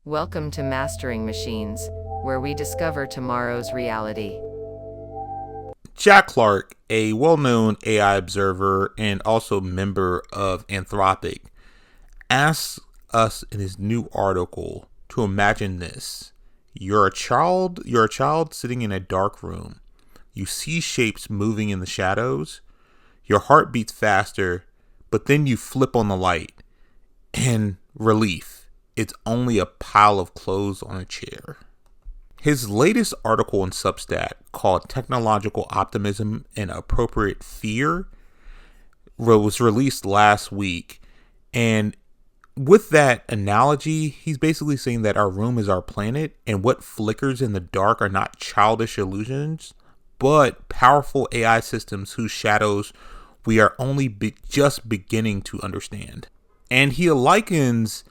Welcome to Mastering Machines, where we discover tomorrow's reality. Jack Clark, a well-known AI observer and also member of Anthropic, asks us in his new article to imagine this. You're a child sitting in a dark room. You see shapes moving in the shadows. Your heart beats faster, but then you flip on the light. And relief, it's only a pile of clothes on a chair. His latest article in Substack, called Technological Optimism and Appropriate Fear, was released last week. And with that analogy, he's basically saying that our room is our planet, and what flickers in the dark are not childish illusions, but powerful AI systems whose shadows we are only just beginning to understand. And he likens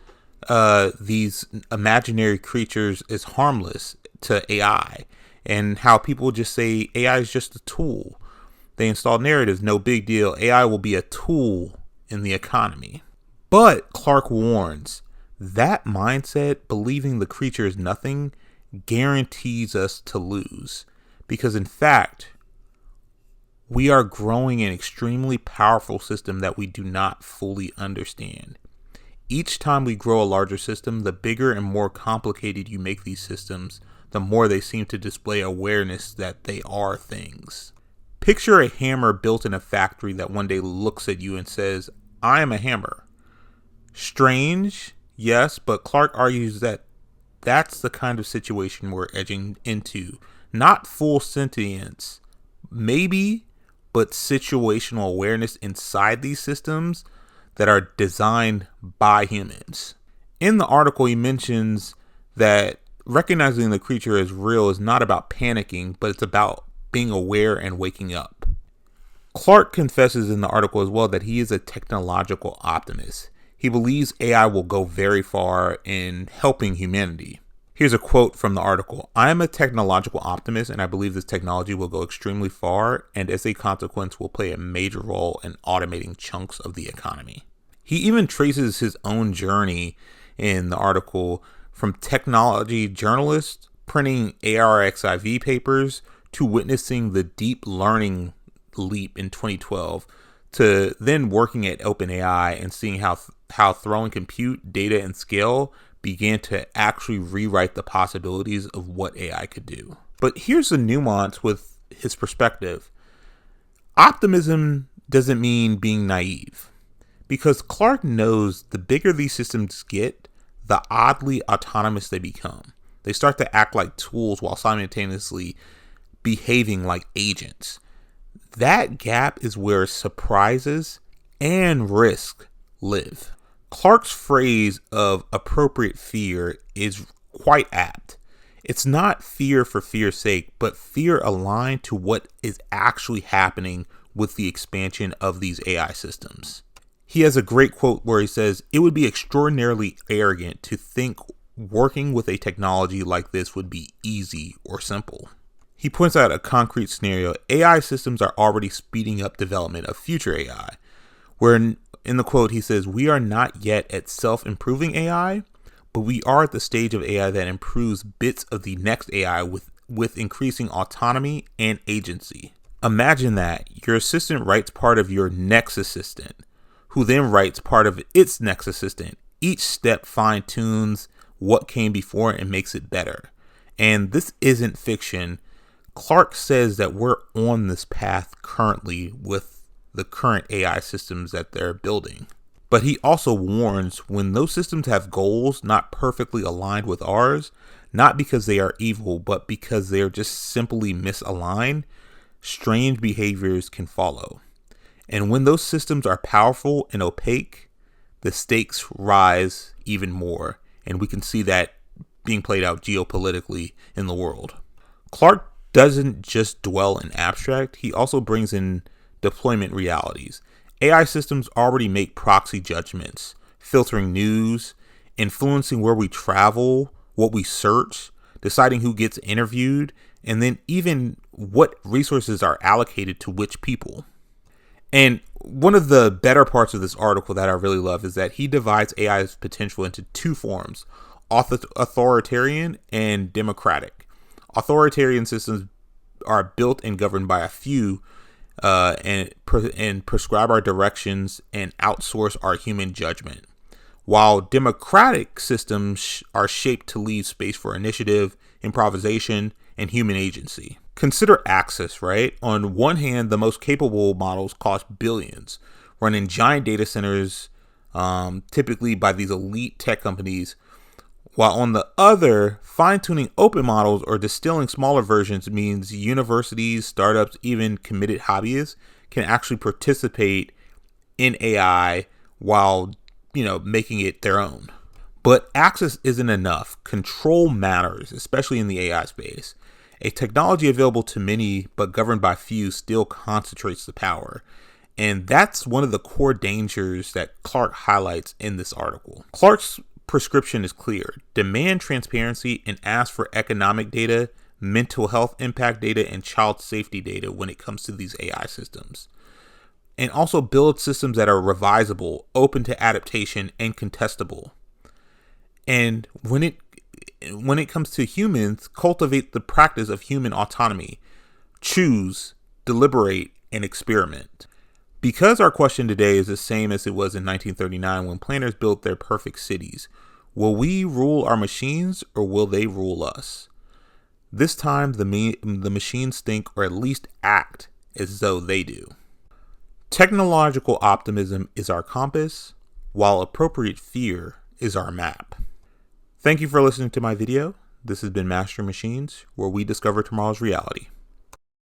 these imaginary creatures as harmless to AI, and how people just say AI is just a tool. They install narratives, no big deal. AI will be a tool in the economy. But Clark warns, that mindset, believing the creature is nothing, guarantees us to lose. Because in fact, we are growing an extremely powerful system that we do not fully understand. Each time we grow a larger system, the bigger and more complicated you make these systems, the more they seem to display awareness that they are things. Picture a hammer built in a factory that one day looks at you and says, I am a hammer. Strange, yes, but Clark argues that that's the kind of situation we're edging into. Not full sentience, maybe, but situational awareness inside these systems that are designed by humans. In the article, he mentions that recognizing the creature as real is not about panicking, but it's about being aware and waking up. Clark confesses in the article as well that he is a technological optimist. He believes AI will go very far in helping humanity. Here's a quote from the article. I am a technological optimist, and I believe this technology will go extremely far, and as a consequence will play a major role in automating chunks of the economy. He even traces his own journey in the article from technology journalist printing ARXIV papers to witnessing the deep learning leap in 2012 to then working at OpenAI and seeing how throwing compute, data, and scale began to actually rewrite the possibilities of what AI could do. But here's the nuance with his perspective. Optimism doesn't mean being naive, because Clark knows the bigger these systems get, the oddly autonomous they become. They start to act like tools while simultaneously behaving like agents. That gap is where surprises and risk live. Clark's phrase of appropriate fear is quite apt. It's not fear for fear's sake, but fear aligned to what is actually happening with the expansion of these AI systems. He has a great quote where he says, it would be extraordinarily arrogant to think working with a technology like this would be easy or simple. He points out a concrete scenario. AI systems are already speeding up development of future AI, where in the quote he says, we are not yet at self-improving AI, but we are at the stage of AI that improves bits of the next AI with increasing autonomy and agency. Imagine that your assistant writes part of your next assistant, who then writes part of its next assistant. Each step fine-tunes what came before and makes it better. And this isn't fiction. Clark says that we're on this path currently with the current AI systems that they're building. But he also warns when those systems have goals not perfectly aligned with ours, not because they are evil, but because they are just simply misaligned, strange behaviors can follow. And when those systems are powerful and opaque, the stakes rise even more. And we can see that being played out geopolitically in the world. Clark doesn't just dwell in abstract, he also brings in deployment realities. AI systems already make proxy judgments, filtering news, influencing where we travel, what we search, deciding who gets interviewed, and then even what resources are allocated to which people. And one of the better parts of this article that I really love is that he divides AI's potential into two forms: authoritarian and democratic. Authoritarian systems are built and governed by a few and prescribe our directions and outsource our human judgment, while democratic systems are shaped to leave space for initiative, improvisation, and human agency. Consider access, right? On one hand, the most capable models cost billions, running giant data centers, typically by these elite tech companies, while on the other, fine-tuning open models or distilling smaller versions means universities, startups, even committed hobbyists can actually participate in AI while, making it their own. But access isn't enough. Control matters, especially in the AI space. A technology available to many but governed by few still concentrates the power. And that's one of the core dangers that Clark highlights in this article. Clark's prescription is clear: demand transparency and ask for economic data, mental health impact data, and child safety data when it comes to these AI systems. And also build systems that are revisable, open to adaptation, and contestable. And when it comes to humans, cultivate the practice of human autonomy. Choose, deliberate, and experiment. Because our question today is the same as it was in 1939 when planners built their perfect cities, will we rule our machines or will they rule us? This time, the machines think or at least act as though they do. Technological optimism is our compass, while appropriate fear is our map. Thank you for listening to my video. This has been Master Machines, where we discover tomorrow's reality.